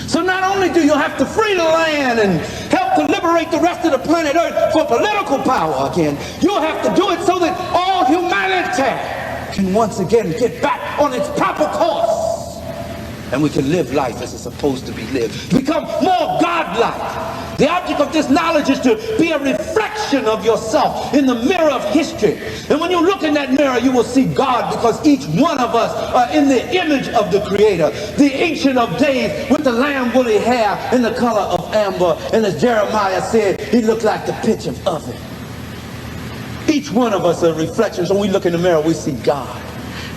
So not only do you have to free the land and help to liberate the rest of the planet Earth for political power again, you'll have to do it so that all humanity can once again get back on its proper course. And we can live life as it's supposed to be lived. Become more godlike. The object of this knowledge is to be a reflection of yourself in the mirror of history. And when you look in that mirror, you will see God, because each one of us are in the image of the Creator, the Ancient of Days, with the lamb woolly hair and the color of amber. And as Jeremiah said, he looked like the pitch of oven. Each one of us are reflections. When we look in the mirror, we see God.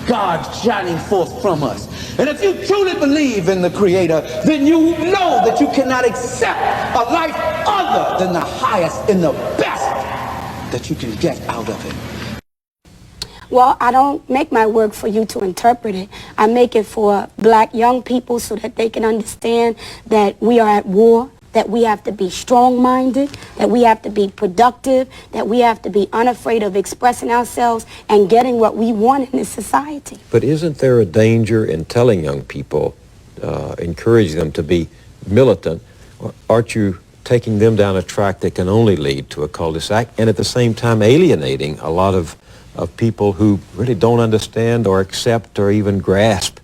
God shining forth from us. And if you truly believe in the Creator, then you know that you cannot accept a life other than the highest and the best that you can get out of it. Well, I don't make my work for you to interpret it. I make it for black young people so that they can understand that we are at war, that we have to be strong-minded, that we have to be productive, that we have to be unafraid of expressing ourselves and getting what we want in this society. But isn't there a danger in telling young people, encouraging them to be militant? Aren't you taking them down a track that can only lead to a cul-de-sac, and at the same time alienating a lot of people who really don't understand or accept or even grasp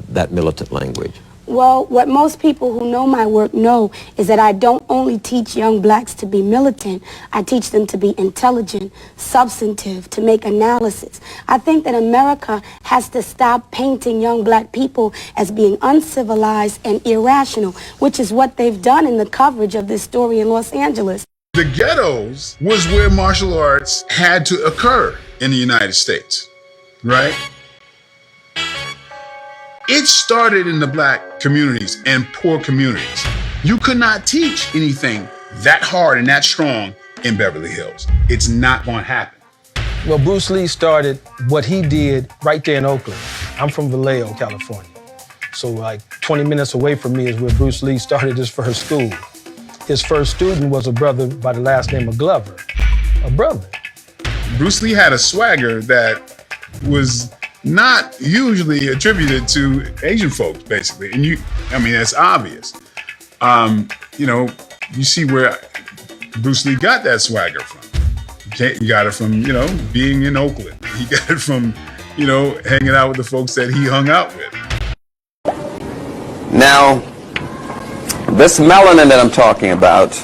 that militant language? Well, what most people who know my work know is that I don't only teach young blacks to be militant, I teach them to be intelligent, substantive, to make analysis. I think that America has to stop painting young black people as being uncivilized and irrational, which is what they've done in the coverage of this story in Los Angeles. The ghettos was where martial arts had to occur in the United States, right? It started in the black communities and poor communities. You could not teach anything that hard and that strong in Beverly Hills. It's not going to happen. Well, Bruce Lee started what he did right there in Oakland. I'm from Vallejo, California. So like 20 minutes away from me is where Bruce Lee started his first school. His first student was a brother by the last name of Glover, a brother. Bruce Lee had a swagger that was not usually attributed to Asian folks, basically. And that's obvious. You see where Bruce Lee got that swagger from. He got it from, being in Oakland. He got it from, hanging out with the folks that he hung out with. Now, this melanin that I'm talking about,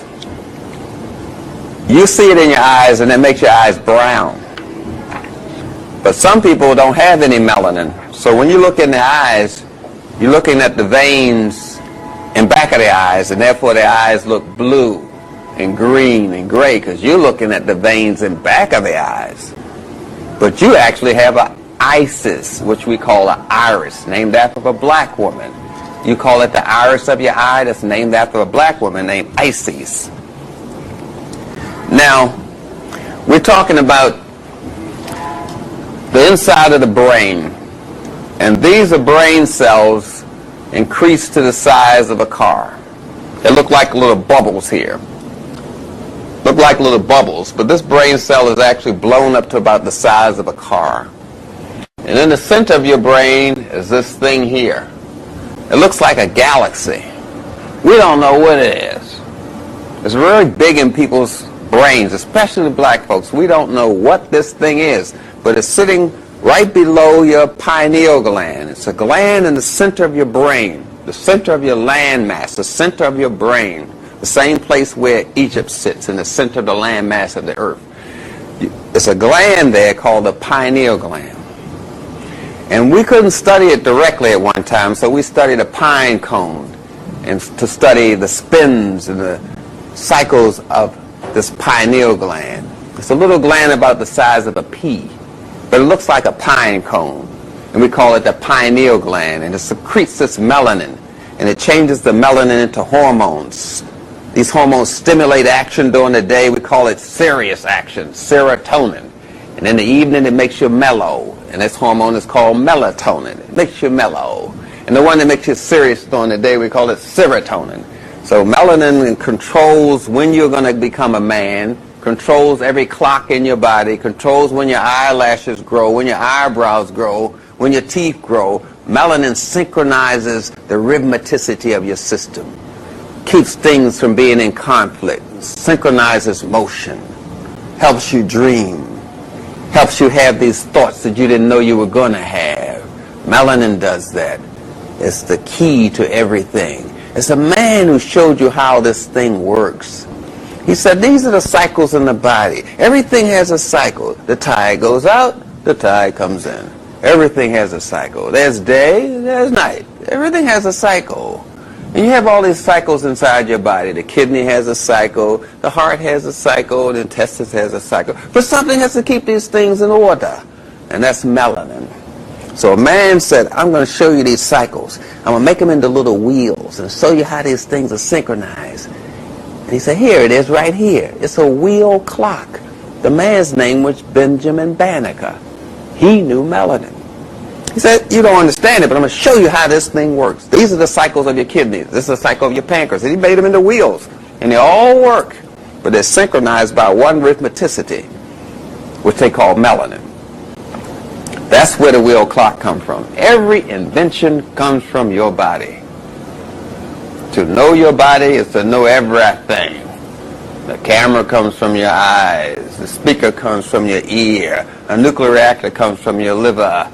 you see it in your eyes and it makes your eyes brown. But some people don't have any melanin. So when you look in the eyes, you're looking at the veins in back of the eyes, and therefore the eyes look blue and green and gray because you're looking at the veins in back of the eyes. But you actually have an iris, which we call an iris, named after a black woman. You call it the iris of your eye, that's named after a black woman named Isis. Now, we're talking about the inside of the brain, and these are brain cells increased to the size of a car. They look like little bubbles here. Look like little bubbles, but this brain cell is actually blown up to about the size of a car. And in the center of your brain is this thing here. It looks like a galaxy. We don't know what it is. It's really big in people's brains, especially black folks. We don't know what this thing is, but it's sitting right below your pineal gland. It's a gland in the center of your brain, the center of your landmass, the center of your brain, the same place where Egypt sits, in the center of the landmass of the earth. It's a gland there called the pineal gland. And we couldn't study it directly at one time, so we studied a pine cone and to study the spins and the cycles of this pineal gland. It's a little gland about the size of a pea, but it looks like a pine cone, and we call it the pineal gland, and it secretes this melanin, and it changes the melanin into hormones. These hormones stimulate action during the day. We call it serious action, serotonin. And in the evening, it makes you mellow, and this hormone is called melatonin. It makes you mellow. And the one that makes you serious during the day, we call it serotonin. So melanin controls when you're going to become a man, controls every clock in your body, controls when your eyelashes grow, when your eyebrows grow, when your teeth grow, Melanin synchronizes the rhythmicity of your system, keeps things from being in conflict, synchronizes motion, helps you dream, helps you have these thoughts that you didn't know you were going to have. Melanin does that. It's the key to everything. It's a man who showed you how this thing works. He said, these are the cycles in the body. Everything has a cycle. The tide goes out, the tide comes in. Everything has a cycle. There's day, there's night. Everything has a cycle. And you have all these cycles inside your body. The kidney has a cycle, the heart has a cycle, the intestines has a cycle. But something has to keep these things in order, and that's melanin. So a man said, I'm going to show you these cycles. I'm going to make them into little wheels and show you how these things are synchronized. And he said, here it is right here. It's a wheel clock. The man's name was Benjamin Banneker. He knew melanin. He said, you don't understand it, but I'm going to show you how this thing works. These are the cycles of your kidneys. This is the cycle of your pancreas. And he made them into wheels. And they all work, but they're synchronized by one rhythmicity, which they call melanin. That's where the wheel clock comes from. Every invention comes from your body. To know your body is to know everything. The camera comes from your eyes. The speaker comes from your ear. A nuclear reactor comes from your liver.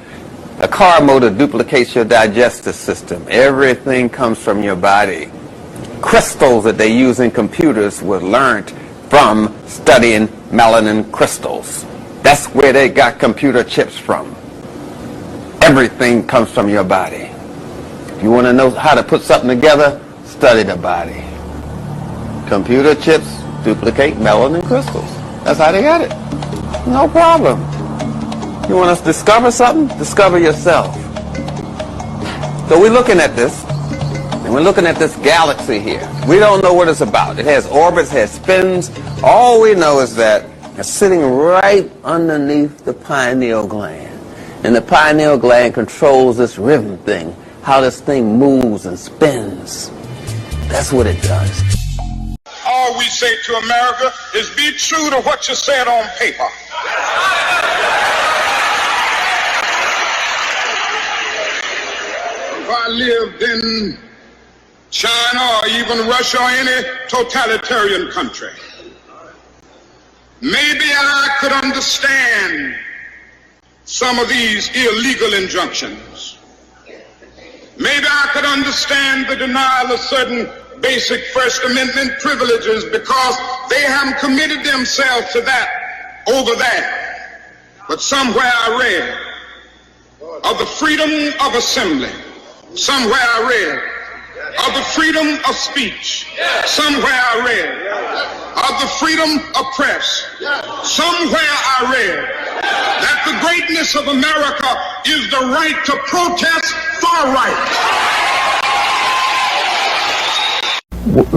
A car motor duplicates your digestive system. Everything comes from your body. Crystals that they use in computers were learned from studying melanin crystals. That's where they got computer chips from. Everything comes from your body. If you want to know how to put something together, study the body. Computer chips duplicate melanin crystals. That's how they got it. No problem. You want to discover something? Discover yourself. So we're looking at this, and we're looking at this galaxy here. We don't know what it's about. It has orbits, it has spins. All we know is that it's sitting right underneath the pineal gland. And the pineal gland controls this rhythm thing, how this thing moves and spins. That's what it does. All we say to America is be true to what you said on paper. If I lived in China or even Russia or any totalitarian country, maybe I could understand some of these illegal injunctions. Maybe I could understand the denial of certain basic First Amendment privileges because they haven't committed themselves to that over there. But somewhere I read of the freedom of assembly. Somewhere I read of the freedom of speech. Somewhere I read of the freedom of press. Somewhere I read that the greatness of America is the right to protest far right.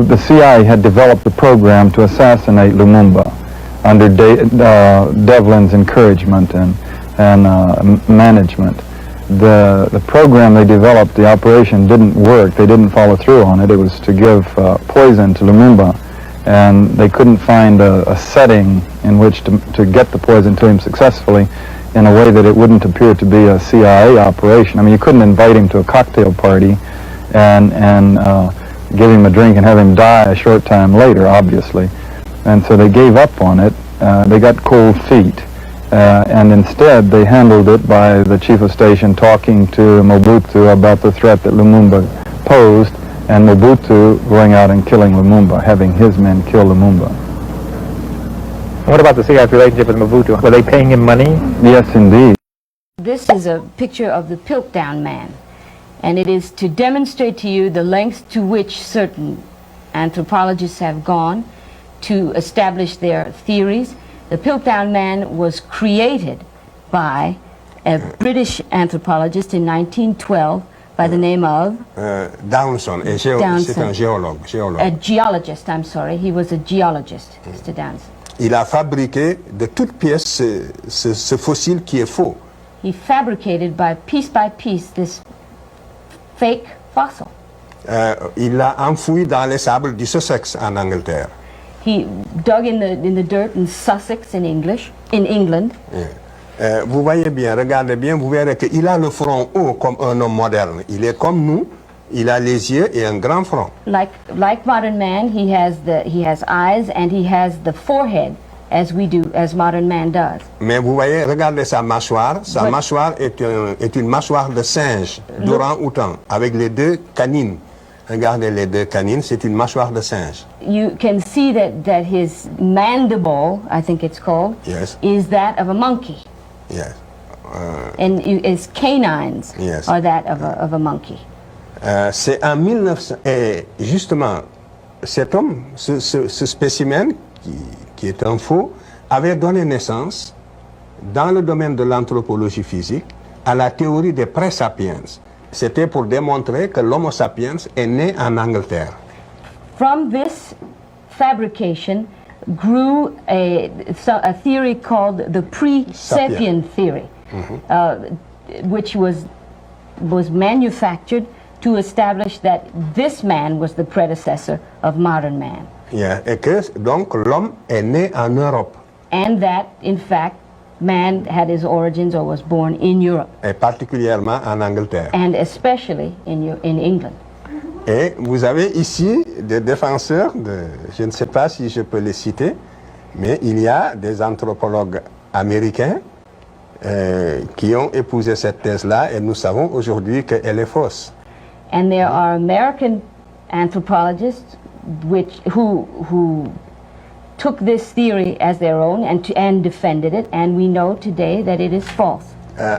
The CIA had developed a program to assassinate Lumumba under Devlin's encouragement and management. The program they developed, the operation didn't work. They didn't follow through on it. It was to give poison to Lumumba, and they couldn't find a setting in which to get the poison to him successfully in a way that it wouldn't appear to be a CIA operation. I mean, you couldn't invite him to a cocktail party and give him a drink and have him die a short time later, obviously. And so they gave up on it. They got cold feet. And instead they handled it by the chief of station talking to Mobutu about the threat that Lumumba posed, and Mobutu going out and killing Lumumba, having his men kill Lumumba. What about the CIA's relationship with Mobutu? Were they paying him money? Yes, indeed. This is a picture of the Piltdown Man, and it is to demonstrate to you the lengths to which certain anthropologists have gone to establish their theories. The Piltdown Man was created by a British anthropologist in 1912 by the name of Downson. C'est un géologue. A geologist, I'm sorry. He was a geologist, Mr. Downson. Il a fabriqué de toutes pièces ce fossile qui est faux. He fabricated by piece this fake fossil. Il l'a enfoui dans les sables du Sussex en Angleterre. He dug in the dirt in Sussex in England. Yeah. Vous voyez bien, regardez bien, vous verrez qu'il a le front haut comme un homme moderne. Il est comme nous, il a les yeux et un grand front. Like modern man, he has eyes and he has the forehead as we do, as modern man does. Mais vous voyez, regardez sa mâchoire. Sa mâchoire est une mâchoire de singe, d'orang-outan, avec les deux canines. Regardez les deux canines, c'est une mâchoire de singe. You can see that his mandible, I think it's called, Yes. is that of a monkey. Yes. And his canines Yes. are that of a monkey. C'est en 1900, et justement, cet homme, ce spécimen, qui est un faux, avait donné naissance, dans le domaine de l'anthropologie physique, à la théorie des pré-sapiens. C'était pour démontrer que l'Homo sapiens est né en Angleterre. From this fabrication grew a theory called the pre-sapien theory, which was manufactured to establish that this man was the predecessor of modern man. Yeah. Et que donc l'homme est né en Europe. And that, in fact, man had his origins or was born in Europe. Et particulièrement en Angleterre. And especially in England. Et vous avez ici des défenseurs, je ne sais pas si je peux les citer, mais il y a des anthropologues américains qui ont épousé cette thèse-là et nous savons aujourd'hui qu'elle est fausse. And there are American anthropologists who took this theory as their own and defended it, and we know today that it is false.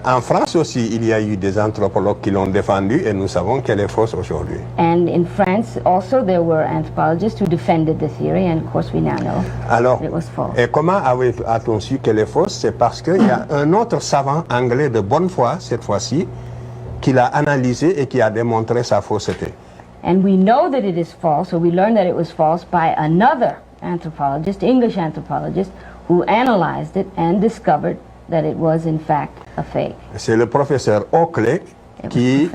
En France aussi, il y a eu des anthropologues qui l'ont défendue et nous savons qu'elle est fausse aujourd'hui. And in France also there were anthropologists who defended the theory, and of course we now know Alors, that it was false. Et comment a-t-on su qu'elle est fausse? C'est parce qu'il y a un autre savant anglais de bonne foi, cette fois-ci, qui l'a analysé et qui a démontré sa fausseté. And we know that it is false, or we learned that it was false by another anthropologist, English anthropologist, who analyzed it and discovered that it was in fact a fake. C'est le professeur Oakley qui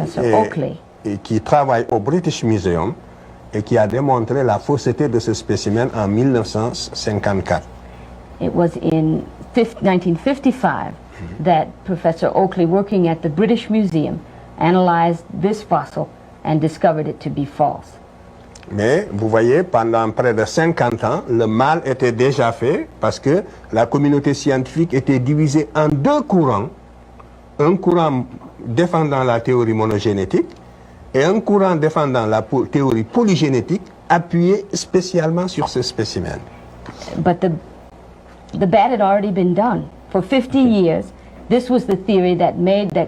travaille au British Museum et qui a démontré la fausseté de ce spécimen en 1954. It was in 1955 that Professor Oakley, working at the British Museum, analyzed this fossil and discovered it to be false. Mais vous voyez, pendant près de 50 ans, le mal était déjà fait parce que la communauté scientifique était divisée en deux courants. Un courant défendant la théorie monogénétique et un courant défendant la théorie polygénétique appuyé spécialement sur ce spécimen. But the bad had already been done. For 50 years, this was the theory that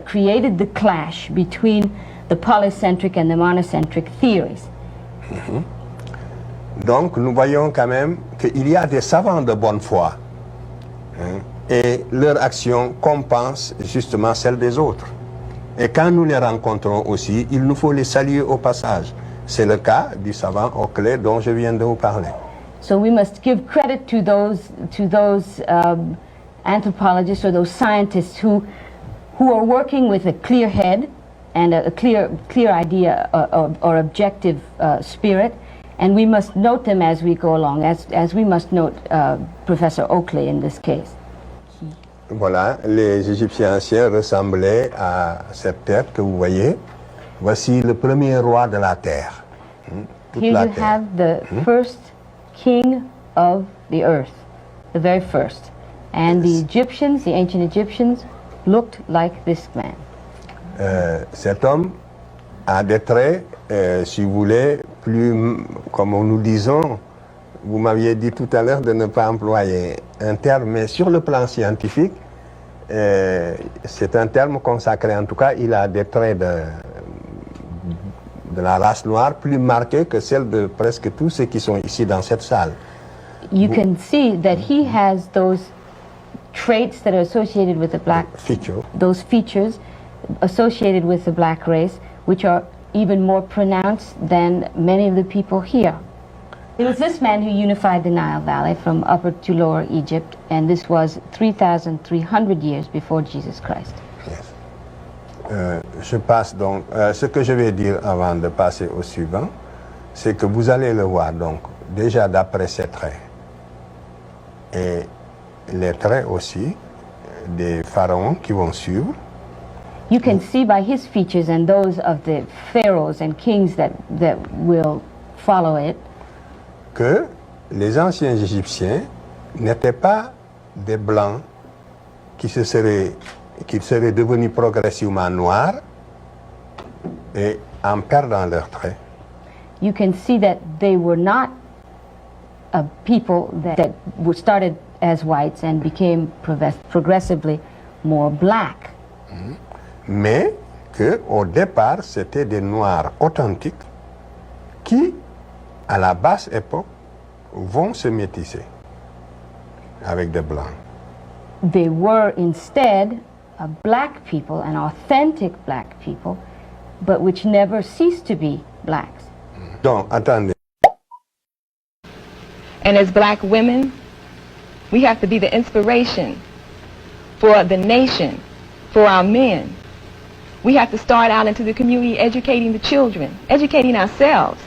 created the clash between the polycentric and the monocentric theories. Donc nous voyons quand même qu'il y a des savants de bonne foi et leur action compense justement celle des autres. Et quand nous les rencontrons aussi, il nous faut les saluer au passage. C'est le cas du savant Oakley dont je viens de vous parler. So we must give credit to those anthropologists or those scientists who are working with a clear head and a clear idea or objective spirit, and we must note them as we go along, as we must note Professor Oakley in this case. Voilà, les Égyptiens anciens ressemblaient à cette tête que vous voyez. Voici le premier roi de la terre. Here you have the first king of the earth, the very first. And the Egyptians, the ancient Egyptians, looked like this man. Cet homme a des traits, si vous voulez, plus, comme nous disons, vous m'aviez dit tout à l'heure de ne pas employer un terme, mais sur le plan scientifique, c'est un terme consacré. En tout cas, il a des traits de la race noire plus marqués que celles de presque tous ceux qui sont ici dans cette salle. You can see that he has those traits that are associated with the black those features associated with the black race, which are even more pronounced than many of the people here. It was this man who unified the Nile Valley from Upper to Lower Egypt, and this was 3,300 years before Jesus Christ. Yes. Je passe donc, ce que je vais dire avant de passer au suivant, c'est que vous allez le voir donc déjà d'après ses traits et les traits aussi des pharaons qui vont suivre. You can see by his features and those of the pharaohs and kings that will follow it Que les anciens Égyptiens n'étaient pas des blancs qui seraient devenus progressivement noirs et en perdant leurs traits. You can see that they were not a people that were started as whites and became progressively more black. Mais qu'au départ, c'était des noirs authentiques qui, à la basse époque, vont se métisser avec des blancs. They were instead a black people, an authentic black people, but which never ceased to be blacks. Donc, attendez. And as black women, we have to be the inspiration for the nation, for our men. We have to start out into the community educating the children, educating ourselves.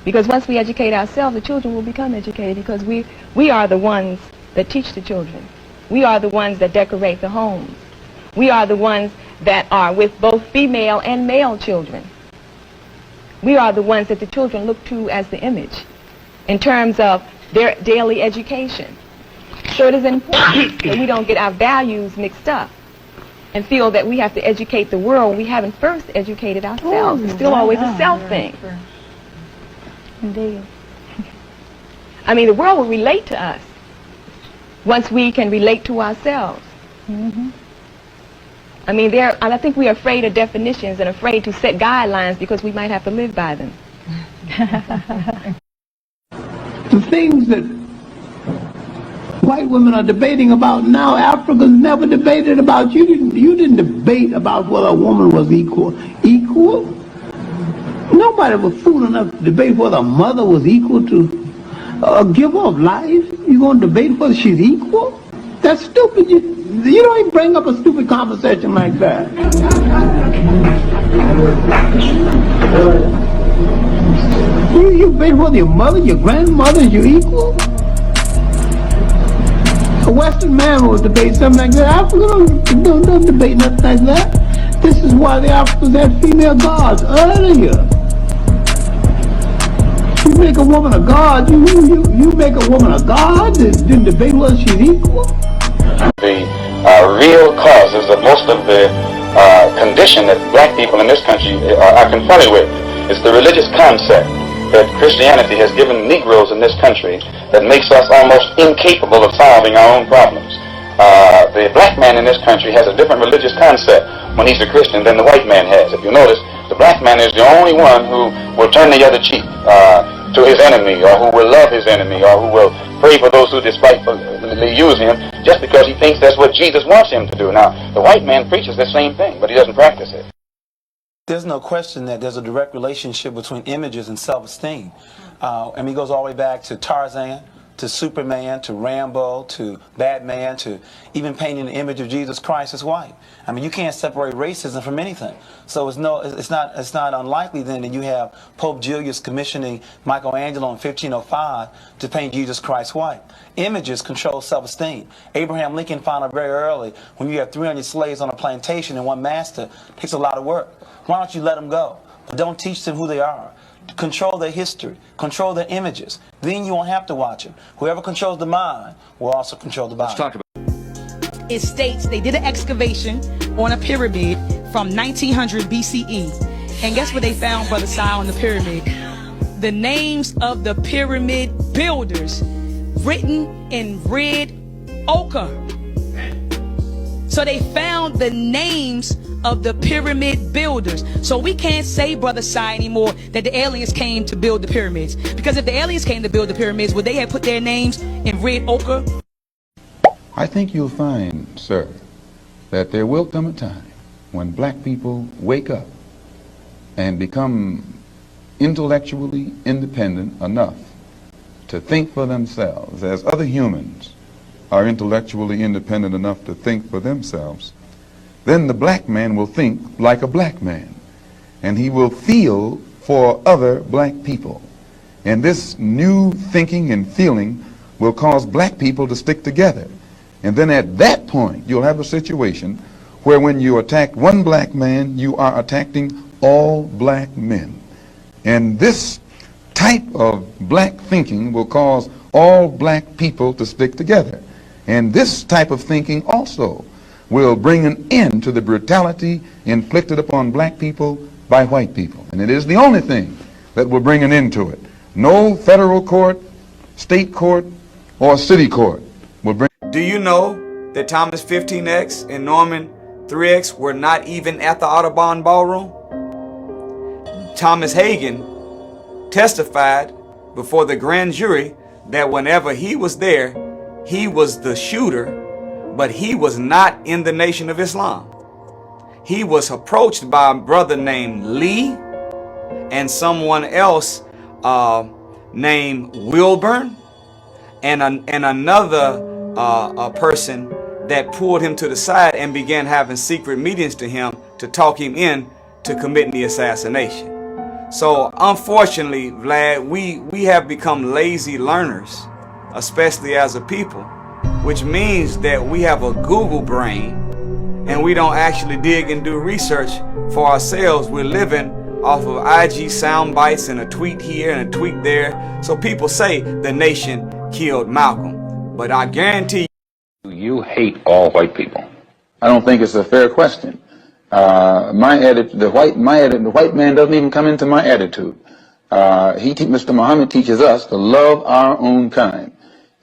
Because once we educate ourselves, the children will become educated because we are the ones that teach the children. We are the ones that decorate the homes. We are the ones that are with both female and male children. We are the ones that the children look to as the image in terms of their daily education. So it is important that we don't get our values mixed up and feel that we have to educate the world. We haven't first educated ourselves. It's still always a self thing. Indeed. I mean, the world will relate to us once we can relate to ourselves. I mean, I think we are afraid of definitions and afraid to set guidelines because we might have to live by them. The things that white women are debating about now, Africans never debated about. You didn't debate about whether a woman was equal. Equal? Nobody was fool enough to debate whether a mother was equal to a giver of life. You going to debate whether she's equal? That's stupid. You don't even bring up a stupid conversation like that. You debate whether your mother, your grandmother is your equal? A Western man will debate something like that. Africa don't debate nothing like that. This is why the Africans had female gods earlier. You make a woman a god, you make a woman a god, then debate whether she's equal? The real causes of most of the condition that black people in this country are confronted with is the religious concept that Christianity has given Negroes in this country that makes us almost incapable of solving our own problems. The black man in this country has a different religious concept when he's a Christian than the white man has. If you notice, the black man is the only one who will turn the other cheek to his enemy, or who will love his enemy, or who will pray for those who despitefully use him, just because he thinks that's what Jesus wants him to do. Now, the white man preaches the same thing, but he doesn't practice it. There's no question that there's a direct relationship between images and self-esteem. And he goes all the way back to Tarzan, to Superman, to Rambo, to Batman, to even painting the image of Jesus Christ as white. I mean, you can't separate racism from anything. So it's not unlikely then that you have Pope Julius commissioning Michelangelo in 1505 to paint Jesus Christ white. Images control self-esteem. Abraham Lincoln found out very early when you have 300 slaves on a plantation and one master, it takes a lot of work. Why don't you let them go? But don't teach them who they are. Control their history, control their images. Then you won't have to watch them. Whoever controls the mind will also control the body. Let's talk about it. States they did an excavation on a pyramid from 1900 BCE. And guess what they found, Brother Si, on the pyramid? The names of the pyramid builders written in red ochre. So they found the names of the pyramid builders. So we can't say, Brother Si, anymore that the aliens came to build the pyramids. Because if the aliens came to build the pyramids, would they have put their names in red ochre? I think you'll find, sir, that there will come a time when black people wake up and become intellectually independent enough to think for themselves, as other humans are intellectually independent enough to think for themselves. Then the black man will think like a black man, and he will feel for other black people. And this new thinking and feeling will cause black people to stick together. And then at that point, you'll have a situation where when you attack one black man, you are attacking all black men. And this type of black thinking will cause all black people to stick together. And this type of thinking also will bring an end to the brutality inflicted upon black people by white people. And it is the only thing that will bring an end to it. No federal court, state court, or city court will bring... Do you know that Thomas 15X and Norman 3X were not even at the Audubon Ballroom? Thomas Hagen testified before the grand jury that whenever he was there, he was the shooter, but he was not in the Nation of Islam. He was approached by a brother named Lee and someone else named Wilburn and another person that pulled him to the side and began having secret meetings to him to talk him in to committing the assassination. So unfortunately, Vlad, we have become lazy learners, especially as a people, which means that we have a Google brain and we don't actually dig and do research for ourselves. We're living off of IG sound bites and a tweet here and a tweet there. So people say the nation killed Malcolm, but I guarantee you hate all white people. I don't think it's a fair question. The white man doesn't even come into my attitude. Mr. Muhammad teaches us to love our own kind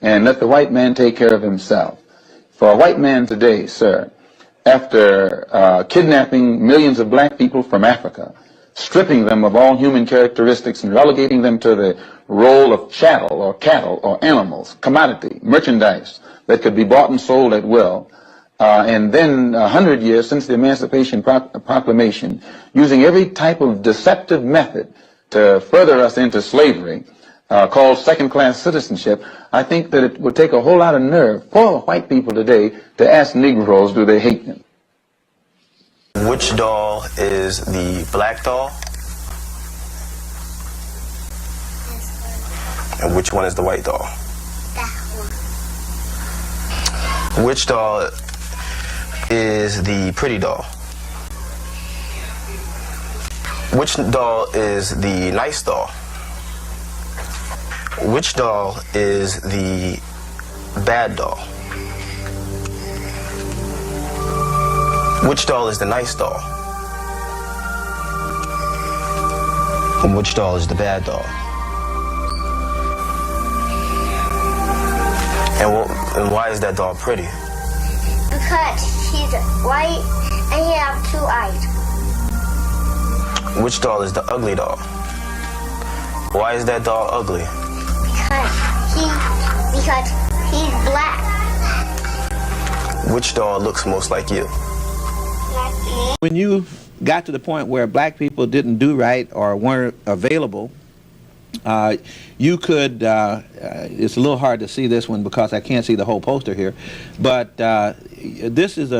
and let the white man take care of himself. For a white man today, sir, after kidnapping millions of black people from Africa, stripping them of all human characteristics and relegating them to the role of chattel or cattle or animals, commodity, merchandise that could be bought and sold at will, and then 100 years since the Emancipation Proclamation, using every type of deceptive method to further us into slavery, called second-class citizenship, I think that it would take a whole lot of nerve for white people today to ask Negroes, do they hate them? Which doll is the black doll? And which one is the white doll? That one. Which doll is the pretty doll? Which doll is the nice doll? Which doll is the bad doll? Which doll is the nice doll? And which doll is the bad doll? And why is that doll pretty? Because she's white and he has 2 eyes. Which doll is the ugly doll? Why is that doll ugly? Because he's black. Which doll looks most like you? When you got to the point where black people didn't do right or weren't available, you could, it's a little hard to see this one because I can't see the whole poster here, but this is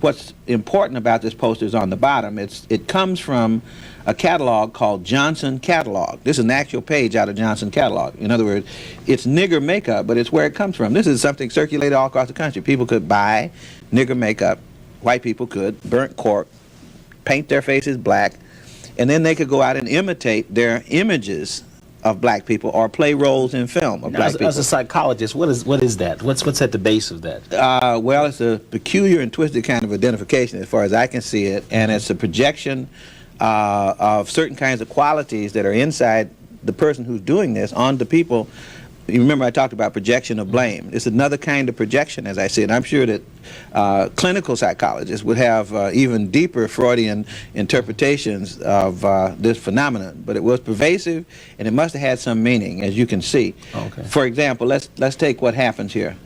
what's important about this poster is on the bottom. It comes from a catalog called Johnson Catalog. This is an actual page out of Johnson Catalog. In other words, it's nigger makeup, but it's where it comes from. This is something circulated all across the country. People could buy nigger makeup, white people could, burnt cork, paint their faces black, and then they could go out and imitate their images of black people or play roles in film of black people. As a psychologist, what is that? What's at the base of that? Well, it's a peculiar and twisted kind of identification as far as I can see it, and it's a projection of certain kinds of qualities that are inside the person who's doing this onto people. You remember I talked about projection of blame. It's another kind of projection, as I said. I'm sure that clinical psychologists would have even deeper Freudian interpretations of this phenomenon. But it was pervasive, and it must have had some meaning, as you can see. Okay. For example, let's take what happens here.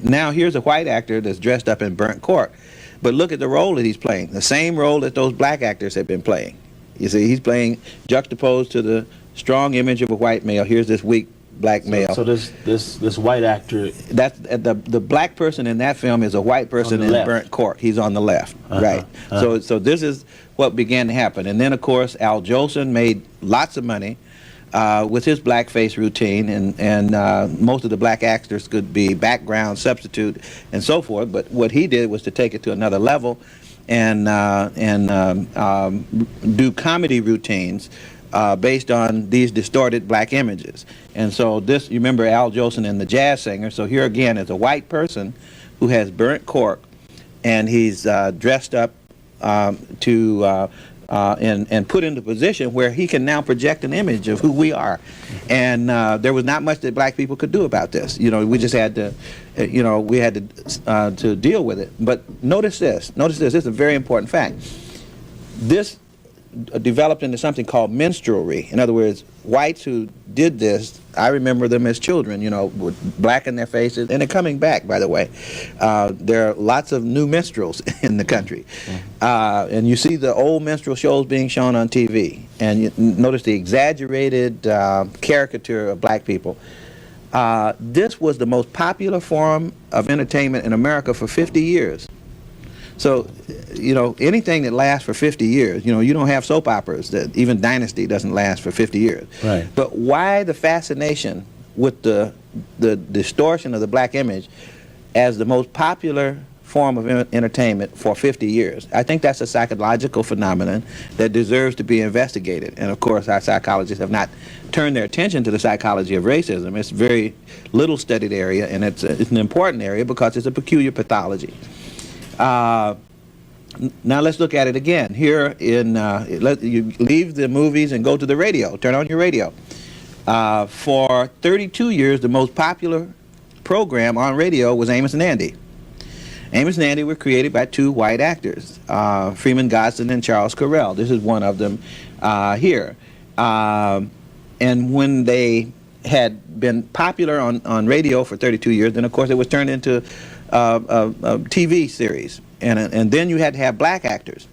Now here's a white actor that's dressed up in burnt cork. But look at the role that he's playing, the same role that those black actors have been playing. You see, he's playing juxtaposed to the strong image of a white male. Here's this weak black male. So this white actor. That's the black person in that film is a white person in burnt cork. He's on the left, right? So this is what began to happen, and then of course Al Jolson made lots of money with his blackface routine, and most of the black actors could be background substitute and so forth. But what he did was to take it to another level and do comedy routines based on these distorted black images. And so this, you remember Al Jolson and the Jazz Singer. So here again is a white person who has burnt cork, and he's dressed up and put into a position where he can now project an image of who we are. And there was not much that black people could do about this. You know, we just had to, we had to deal with it. But notice this. This is a very important fact. This developed into something called minstrelsy. In other words, whites who did this, I remember them as children, with black in their faces, and they're coming back, by the way. There are lots of new minstrels in the country. And you see the old minstrel shows being shown on TV, and you notice the exaggerated caricature of black people. This was the most popular form of entertainment in America for 50 years. So, anything that lasts for 50 years, you don't have soap operas, that even Dynasty doesn't last for 50 years. Right. But why the fascination with the distortion of the black image as the most popular form of entertainment for 50 years? I think that's a psychological phenomenon that deserves to be investigated. And of course, our psychologists have not turned their attention to the psychology of racism. It's a very little studied area, and it's an important area because it's a peculiar pathology. Now let's look at it again. Here you leave the movies and go to the radio. Turn on your radio. For 32 years, the most popular program on radio was Amos and Andy. Amos and Andy were created by two white actors, Freeman Gosden and Charles Correll. This is one of them here. And when they had been popular on radio for 32 years, then of course it was turned into a TV series, and then you had to have black actors.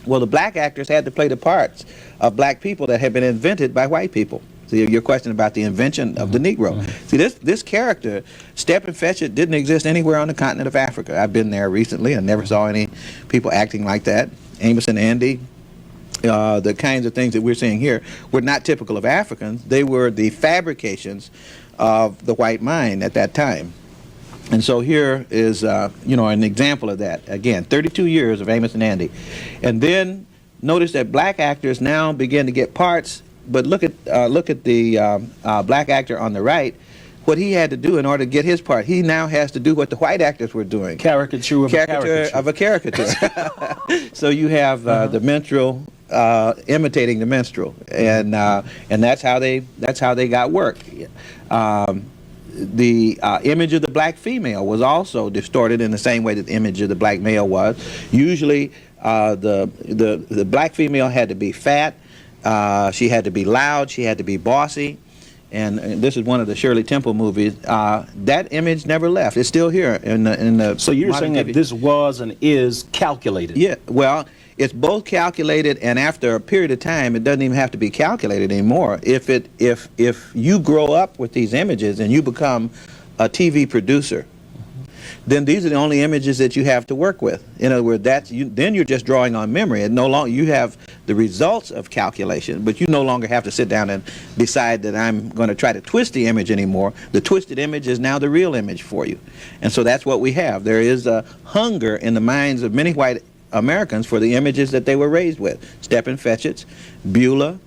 Well, the black actors had to play the parts of black people that had been invented by white people. So your question about the invention of the Negro. See, this character, Step and Fetch It, didn't exist anywhere on the continent of Africa. I've been there recently and never saw any people acting like that. Amos and Andy, the kinds of things that we're seeing here were not typical of Africans. They were the fabrications of the white mind at that time. And so here is, an example of that. Again, 32 years of Amos and Andy. And then notice that black actors now begin to get parts, but look at the black actor on the right. What he had to do in order to get his part, he now has to do what the white actors were doing. Caricature of a caricature. So you have the minstrel imitating the minstrel, and that's how they got work. The image of the black female was also distorted in the same way that the image of the black male was. Usually, the black female had to be fat, she had to be loud, she had to be bossy, and this is one of the Shirley Temple movies. That image never left. It's still here in the. So you're saying that this was and is calculated? Yeah. Well, it's both calculated, and after a period of time, it doesn't even have to be calculated anymore. If you grow up with these images and you become a TV producer, then these are the only images that you have to work with. In other words, then you're just drawing on memory, and no longer you have the results of calculation, but you no longer have to sit down and decide that I'm going to try to twist the image anymore. The twisted image is now the real image for you, and so that's what we have. There is a hunger in the minds of many white Americans for the images that they were raised with. Step and Fetch It, Beulah,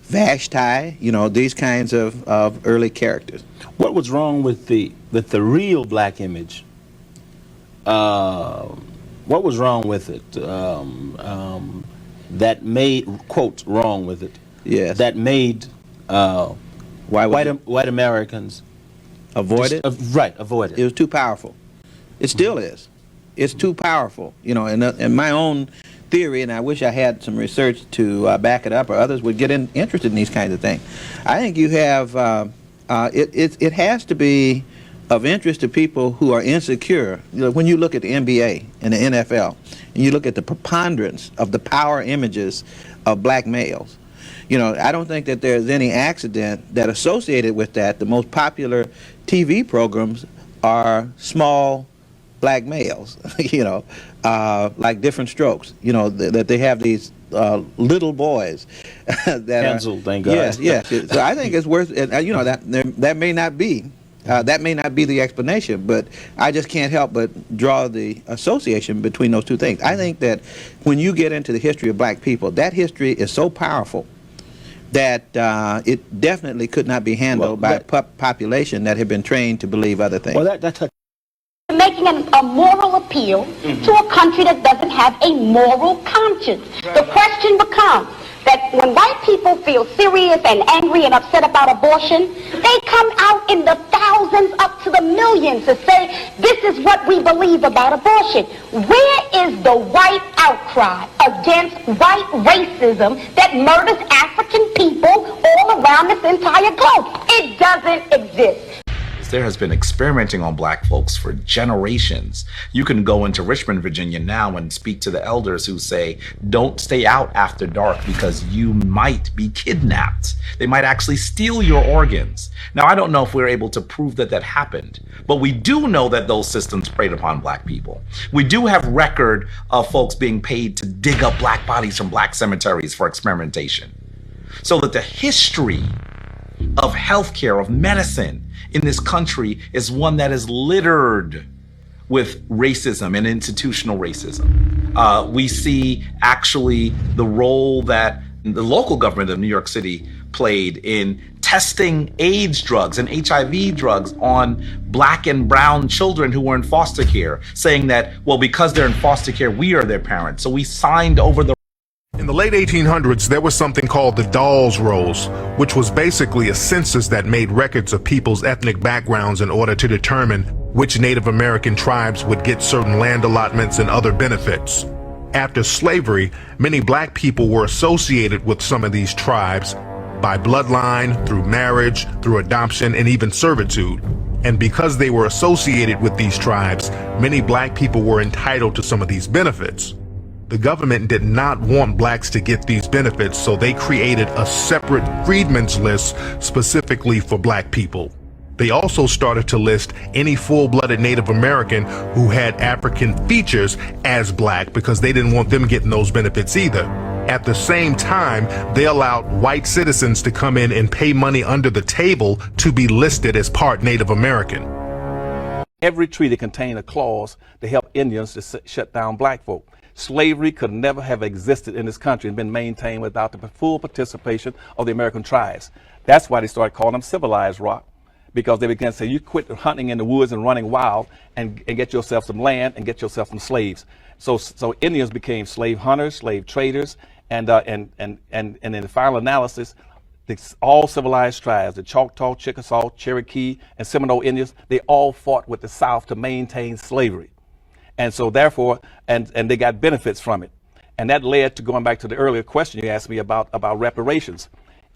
Vashti, these kinds of early characters. What was wrong with the real black image? What was wrong with it? That made, quote, wrong with it? Yes. That made white Americans avoid it? Right, avoid it. It was too powerful. It still is. It's too powerful, and my own theory, and I wish I had some research to back it up, or others would get interested in these kinds of things. I think you have, it has to be of interest to people who are insecure. When you look at the NBA and the NFL, and you look at the preponderance of the power images of black males, I don't think that there's any accident that associated with that. The most popular TV programs are small black males, you know, like different strokes, you know, that they have these little boys that Cancelled, are, thank God. yes, yes. So I think it's worth, you know, that may not be. That may not be the explanation, but I just can't help but draw the association between those two things. I think that when you get into the history of black people, that history is so powerful that it definitely could not be handled by a population that had been trained to believe other things. Well, that's making a moral appeal to a country that doesn't have a moral conscience. The question becomes that when white people feel serious and angry and upset about abortion, they come out in the thousands up to the millions to say, this is what we believe about abortion. Where is the white outcry against white racism that murders African people all around this entire globe? It doesn't exist. There has been experimenting on black folks for generations. You can go into Richmond, Virginia now and speak to the elders who say, don't stay out after dark because you might be kidnapped. They might actually steal your organs. Now, I don't know if we're able to prove that that happened, but we do know that those systems preyed upon black people. We do have record of folks being paid to dig up black bodies from black cemeteries for experimentation. So that the history of healthcare, of medicine, in this country is one that is littered with racism and institutional racism. We see actually the role that the local government of New York City played in testing AIDS drugs and HIV drugs on black and brown children who were in foster care, saying that, well, because they're in foster care, we are their parents. So we signed over the In the late 1800s, there was something called the Dawes Rolls, which was basically a census that made records of people's ethnic backgrounds in order to determine which Native American tribes would get certain land allotments and other benefits. After slavery, many black people were associated with some of these tribes by bloodline, through marriage, through adoption, and even servitude. And because they were associated with these tribes, many black people were entitled to some of these benefits. The government did not want blacks to get these benefits, so they created a separate freedmen's list specifically for black people. They also started to list any full-blooded Native American who had African features as black because they didn't want them getting those benefits either. At the same time, they allowed white citizens to come in and pay money under the table to be listed as part Native American. Every treaty contained a clause to help Indians to shut down black folk. Slavery could never have existed in this country and been maintained without the full participation of the American tribes. That's why they started calling them civilized rock, because they began to say, you quit hunting in the woods and running wild and get yourself some land and get yourself some slaves. So Indians became slave hunters, slave traders, and in the final analysis, all civilized tribes, the Choctaw, Chickasaw, Cherokee, and Seminole Indians, they all fought with the South to maintain slavery. And so therefore, and they got benefits from it. And that led to, going back to the earlier question you asked me about reparations.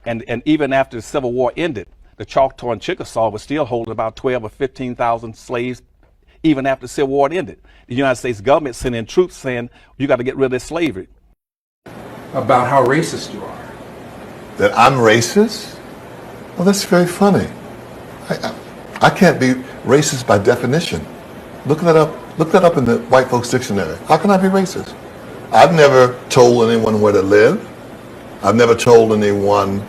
And even after the Civil War ended, the Choctaw and Chickasaw were still holding about 12 or 15,000 slaves even after the Civil War ended. The United States government sent in troops saying, you got to get rid of this slavery. About how racist you are. That I'm racist? Well, that's very funny. I can't be racist by definition. Look that up in the white folks dictionary. How can I be racist? I've never told anyone where to live. I've never told anyone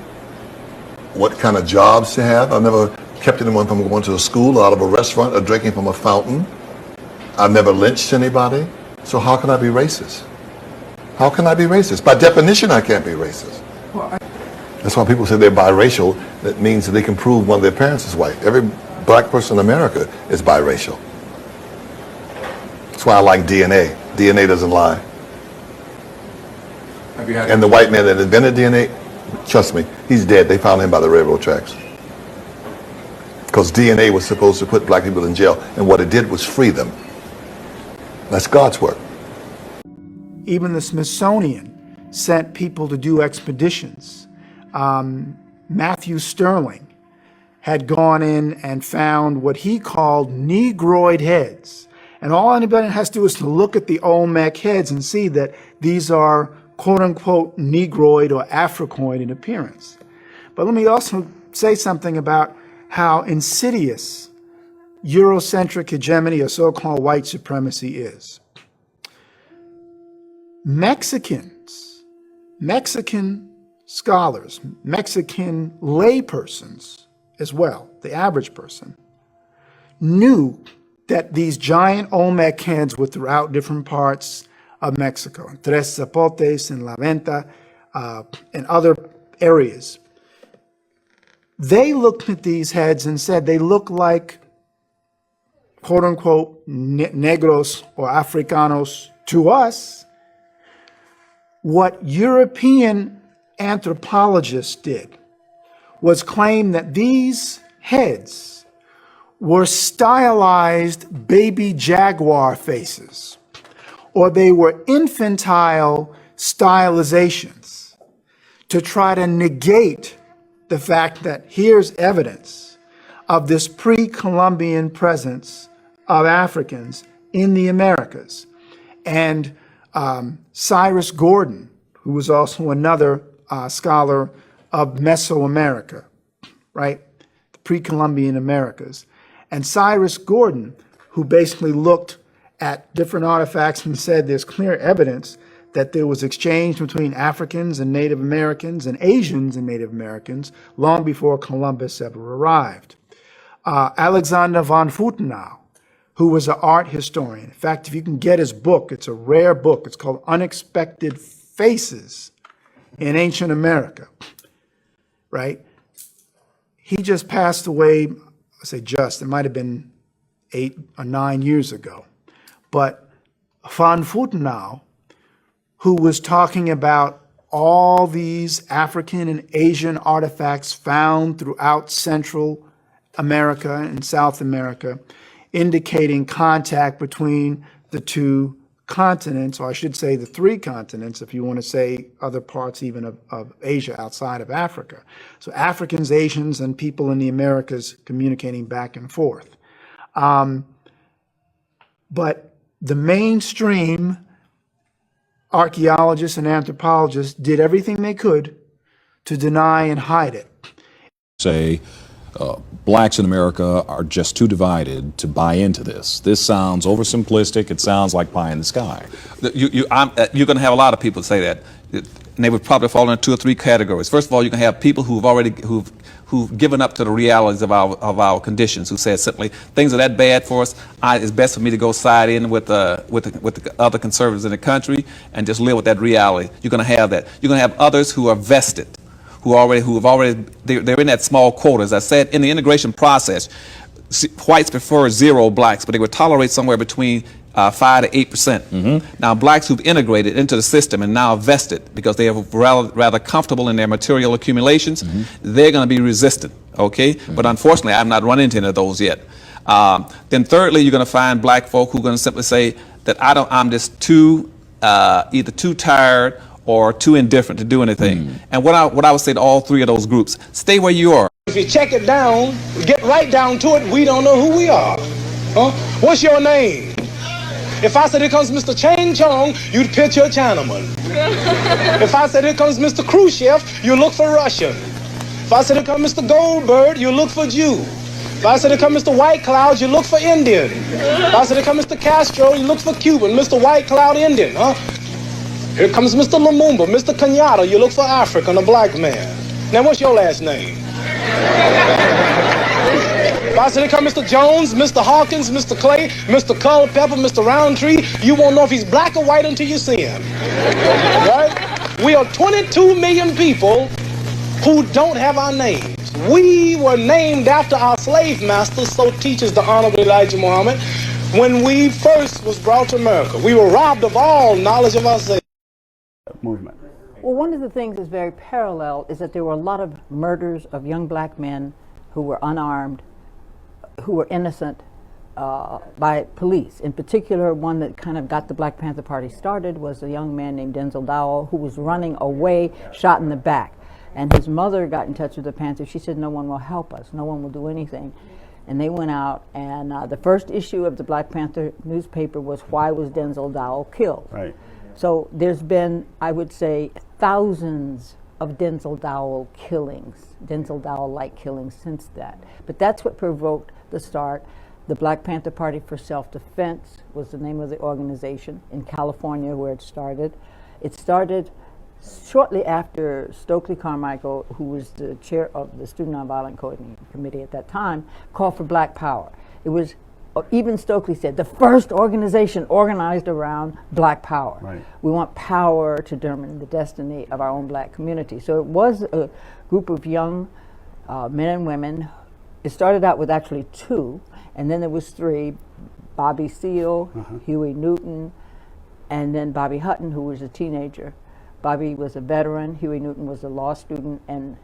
what kind of jobs to have. I've never kept anyone from going to a school, out of a restaurant, or drinking from a fountain. I've never lynched anybody. So how can I be racist? How can I be racist? By definition, I can't be racist. That's why people say they're biracial. That means that they can prove one of their parents is white. Every black person in America is biracial. That's why I like DNA. DNA doesn't lie. And the white man that invented DNA, trust me, he's dead. They found him by the railroad tracks. Because DNA was supposed to put black people in jail, and what it did was free them. That's God's work. Even the Smithsonian sent people to do expeditions. Matthew Sterling had gone in and found what he called Negroid heads. And all anybody has to do is to look at the Olmec heads and see that these are quote-unquote Negroid or Africoid in appearance. But let me also say something about how insidious Eurocentric hegemony or so-called white supremacy is. Mexican scholars, Mexican laypersons as well, the average person, knew that these giant Olmec heads were throughout different parts of Mexico, Tres Zapotes and La Venta, and other areas. They looked at these heads and said they look like, quote unquote, negros or Africanos to us. What European anthropologists did was claim that these heads were stylized baby jaguar faces, or they were infantile stylizations to try to negate the fact that here's evidence of this pre-Columbian presence of Africans in the Americas. And Cyrus Gordon, who was also another scholar of Mesoamerica, right? The pre-Columbian Americas. And Cyrus Gordon, who basically looked at different artifacts and said there's clear evidence that there was exchange between Africans and Native Americans and Asians and Native Americans long before Columbus ever arrived. Alexander von Futenau, who was an art historian. In fact, if you can get his book, it's a rare book. It's called Unexpected Faces in Ancient America, right? He just passed away, I say just, it might have been 8 or 9 years ago. But von Futenau, who was talking about all these African and Asian artifacts found throughout Central America and South America, indicating contact between the two continents, or I should say the 3 continents, if you want to say other parts even of Asia outside of Africa. So Africans, Asians, and people in the Americas communicating back and forth. But the mainstream archaeologists and anthropologists did everything they could to deny and hide it. Say blacks in America are just too divided to buy into this. This sounds oversimplistic. It sounds like pie in the sky. You're going to have a lot of people say that, and they would probably fall into 2 or 3 categories. First of all, you can have people who've given up to the realities of our conditions, who said simply things are that bad for us. It's best for me to go side in with the other conservatives in the country and just live with that reality. You're going to have that. You're going to have others who are vested, they're in that small quota. As I said, in the integration process, whites prefer 0 blacks, but they would tolerate somewhere between 5 to 8%. Now, blacks who've integrated into the system and now vested because they are rather comfortable in their material accumulations, they're going to be resistant, okay? But unfortunately, I've not run into any of those yet. Then thirdly, you're going to find black folk who are going to simply say that I'm just either too tired or too indifferent to do anything. And what I would say to all 3 of those groups, stay where you are. If you check it down, get right down to it, we don't know who we are. Huh? What's your name? If I said here comes Mr. Chang Chong, you'd picture a Chinaman. If I said here comes Mr. Khrushchev, you look for Russian. If I said here comes Mr. Goldberg, you look for Jew. If I said here comes Mr. White Cloud, you look for Indian. If I said here comes Mr. Castro, you look for Cuban. Mr. White Cloud, Indian, huh? Here comes Mr. Lumumba, Mr. Kenyatta, you look for African, a black man. Now, what's your last name? If I said here comes Mr. Jones, Mr. Hawkins, Mr. Clay, Mr. Culpepper, Mr. Roundtree, you won't know if he's black or white until you see him. Right? We are 22 million people who don't have our names. We were named after our slave masters, so teaches the Honorable Elijah Muhammad, when we first was brought to America. We were robbed of all knowledge of ourselves. Movement. Well, one of the things that's very parallel is that there were a lot of murders of young black men who were unarmed, who were innocent by police. In particular, one that kind of got the Black Panther Party started was a young man named Denzel Dowell, who was running away, shot in the back. And his mother got in touch with the Panthers. She said, no one will help us. No one will do anything. And they went out, and the first issue of the Black Panther newspaper was, why was Denzel Dowell killed? Right. So there's been, I would say, thousands of Denzel Dowell killings, Denzel Dowell-like killings since that. But that's what provoked the start The Black Panther Party for Self-Defense was the name of the organization in California where it started. It started shortly after Stokely Carmichael, who was the chair of the Student Nonviolent Coordinating Committee at that time, called for Black Power. It was, even Stokely said, the first organization organized around Black Power. Right. We want power to determine the destiny of our own black community. So it was a group of young men and women. It started out with actually 2, and then there was 3, Bobby Seale, Huey Newton, and then Bobby Hutton, who was a teenager. Bobby was a veteran, Huey Newton was a law student, and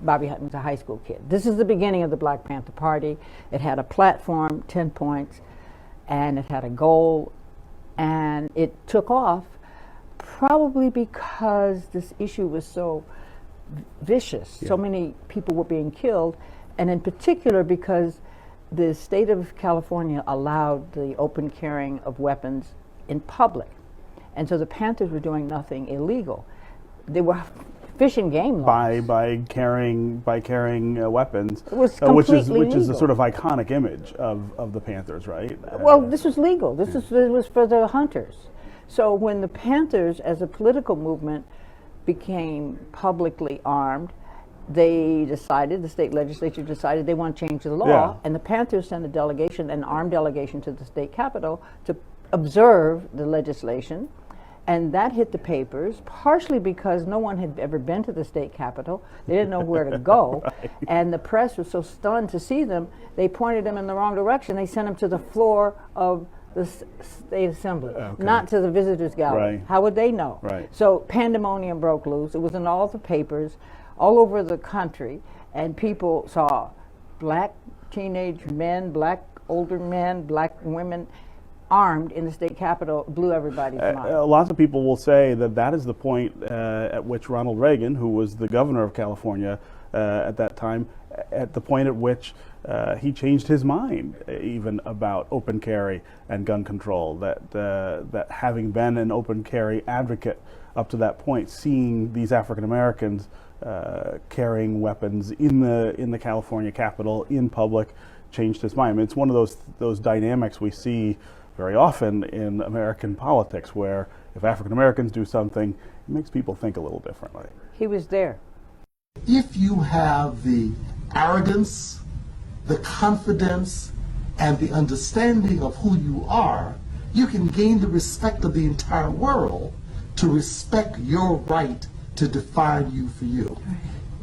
Bobby Hutton was a high school kid. This is the beginning of the Black Panther Party. It had a platform, 10 points, and it had a goal, and it took off probably because this issue was so vicious. Yeah. So many people were being killed, and in particular because the state of California allowed the open carrying of weapons in public. And so the Panthers were doing nothing illegal. They were fishing game laws. By carrying weapons, It was which is completely a legal. sort of iconic image of the Panthers, right? Well, this was legal. This was for the hunters. So when the Panthers, as a political movement, became publicly armed, they decided, the state legislature decided they want to change the law, Yeah. and the Panthers sent a delegation, an armed delegation, to the state capitol to observe the legislation. And that hit the papers, partially because no one had ever been to the state capitol. They didn't know where to go. Right. And the press was so stunned to see them, they pointed them in the wrong direction. They sent them to the floor of the state assembly, Okay. not to the visitors gallery. Right. How would they know? Right. So pandemonium broke loose. It was in all the papers, all over the country, and people saw black teenage men, black older men, black women armed in the state capitol. Blew everybody's mind. Lots of people will say that is the point at which Ronald Reagan, who was the governor of California at that time, at the point at which he changed his mind even about open carry and gun control. That having been an open carry advocate up to that point, seeing these African Americans carrying weapons in the California Capitol in public changed his mind. I mean, it's one of those dynamics we see very often in American politics, where if African Americans do something, it makes people think a little differently. He was there. If you have the arrogance, the confidence, and the understanding of who you are, you can gain the respect of the entire world to respect your right to define you for you.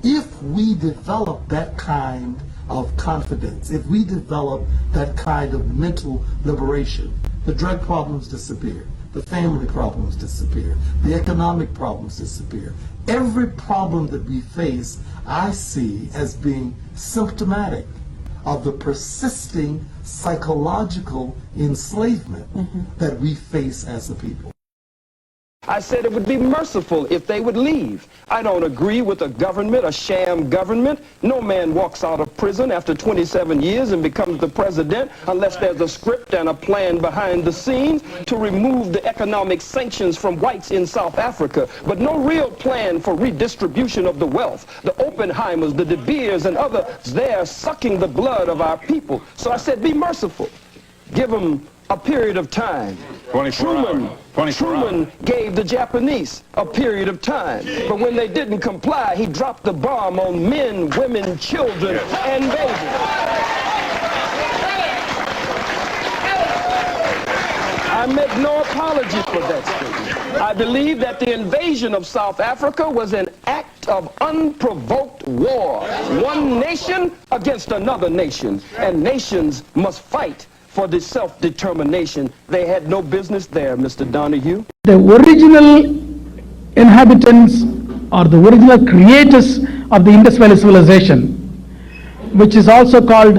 If we develop that kind of confidence, if we develop that kind of mental liberation, the drug problems disappear, the family problems disappear, the economic problems disappear. Every problem that we face, I see as being symptomatic of the persisting psychological enslavement that we face as a people. I said it would be merciful if they would leave. I don't agree with a government, a sham government. No man walks out of prison after 27 years and becomes the president unless there's a script and a plan behind the scenes to remove the economic sanctions from whites in South Africa, but no real plan for redistribution of the wealth. The Oppenheimers, the De Beers, and others, they're sucking the blood of our people. So I said, be merciful. Give them a period of time. Truman gave the Japanese a period of time, but when they didn't comply, he dropped the bomb on men, women, children, and babies. I make no apology for that statement. I believe that the invasion of South Africa was an act of unprovoked war. One nation against another nation, and nations must fight for the self-determination. They had no business there, Mr. Donahue. The original inhabitants or the original creators of the Indus Valley civilization, which is also called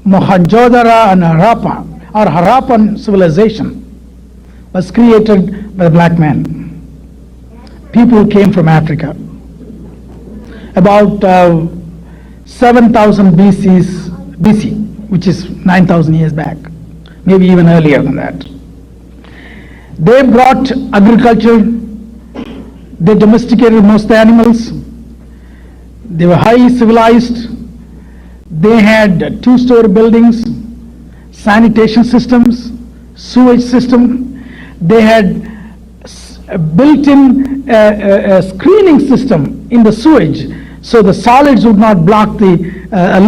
Mohenjo-daro and Harappa, or Harappan civilization, was created by the black men. People who came from Africa. About 7,000 BC, which is 9,000 years back. Maybe even earlier than that. They brought agriculture, they domesticated most of the animals, they were highly civilized, they had 2-story buildings, sanitation systems, sewage system. They had a built-in screening system in the sewage, so the solids would not block the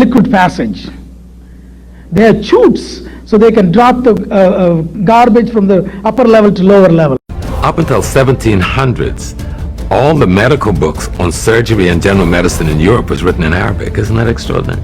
liquid passage. They had chutes, so they can drop the garbage from the upper level to lower level. Up until 1700s, all the medical books on surgery and general medicine in Europe was written in Arabic. Isn't that extraordinary?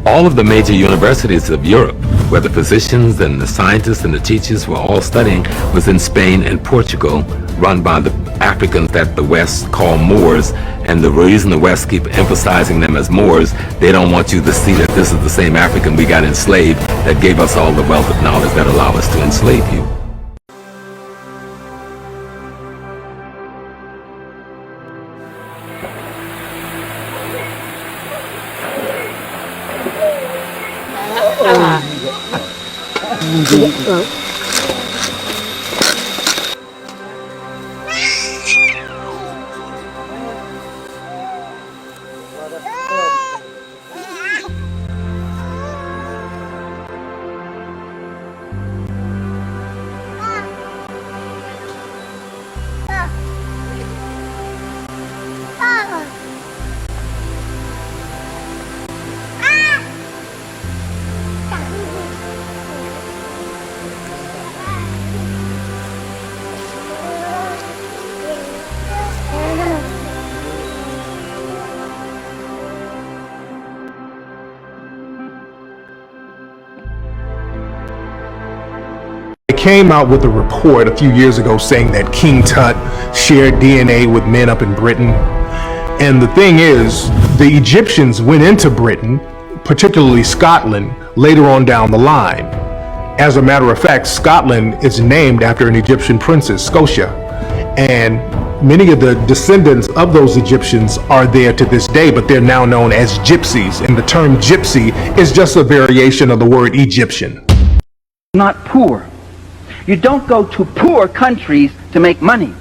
All of the major universities of Europe, where the physicians and the scientists and the teachers were all studying, was in Spain and Portugal, run by the Africans that the West call Moors. And the reason the West keep emphasizing them as Moors, they don't want you to see that this is the same African we got enslaved that gave us all the wealth of knowledge that allow us to enslave you. Came out with a report a few years ago saying that King Tut shared DNA with men up in Britain. And the thing is, the Egyptians went into Britain, particularly Scotland, later on down the line. As a matter of fact, Scotland is named after an Egyptian princess, Scotia. And many of the descendants of those Egyptians are there to this day, but they're now known as gypsies. And the term gypsy is just a variation of the word Egyptian. Not poor. You don't go to poor countries to make money.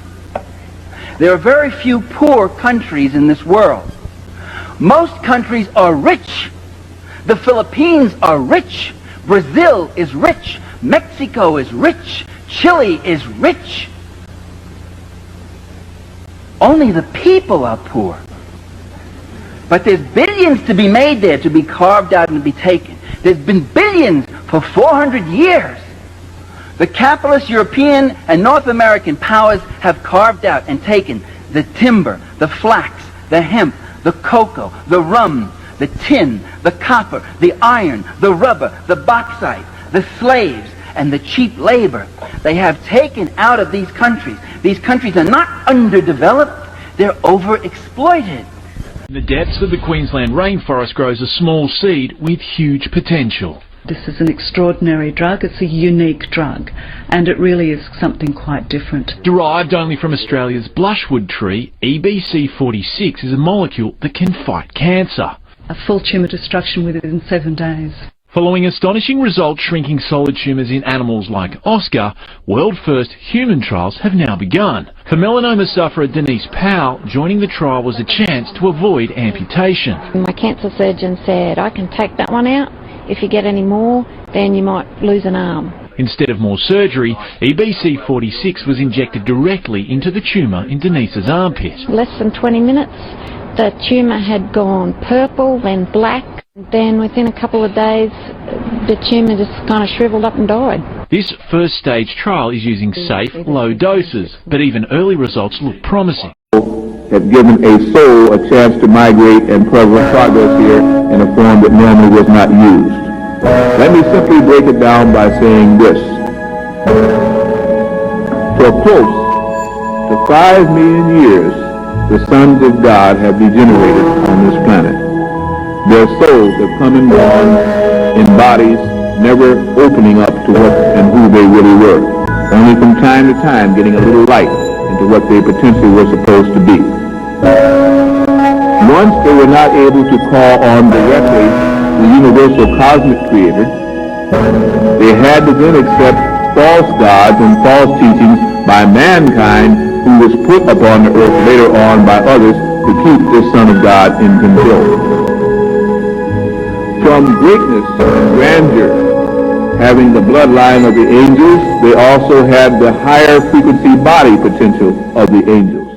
There are very few poor countries in this world. Most countries are rich. The Philippines are rich. Brazil is rich. Mexico is rich. Chile is rich. Only the people are poor. But there's billions to be made there, to be carved out and to be taken. There's been billions for 400 years. The capitalist European and North American powers have carved out and taken the timber, the flax, the hemp, the cocoa, the rum, the tin, the copper, the iron, the rubber, the bauxite, the slaves, and the cheap labor. They have taken out of these countries. These countries are not underdeveloped, they're overexploited. In the depths of the Queensland rainforest grows a small seed with huge potential. This is an extraordinary drug, it's a unique drug, and it really is something quite different. Derived only from Australia's blushwood tree, EBC46 is a molecule that can fight cancer. A full tumour destruction within 7 days. Following astonishing results shrinking solid tumours in animals like Oscar, world-first human trials have now begun. For melanoma sufferer Denise Powell, joining the trial was a chance to avoid amputation. My cancer surgeon said, I can take that one out. If you get any more, then you might lose an arm. Instead of more surgery, EBC46 was injected directly into the tumour in Denise's armpit. Less than 20 minutes, the tumour had gone purple, then black. Then within a couple of days, the tumour just kind of shriveled up and died. This first stage trial is using safe, low doses, but even early results look promising. Have given a soul a chance to migrate and progress here in a form that normally was not used. Let me simply break it down by saying this. For close to 5 million years, the sons of God have degenerated on this planet. Their souls have come and gone in bodies never opening up to what and who they really were, only from time to time getting a little light into what they potentially were supposed to be. Once they were not able to call on directly the universal cosmic creator, they had to then accept false gods and false teachings by mankind who was put upon the earth later on by others to keep this Son of God in control. From greatness and grandeur Having the bloodline of the angels, they also had the higher frequency body potential of the angels.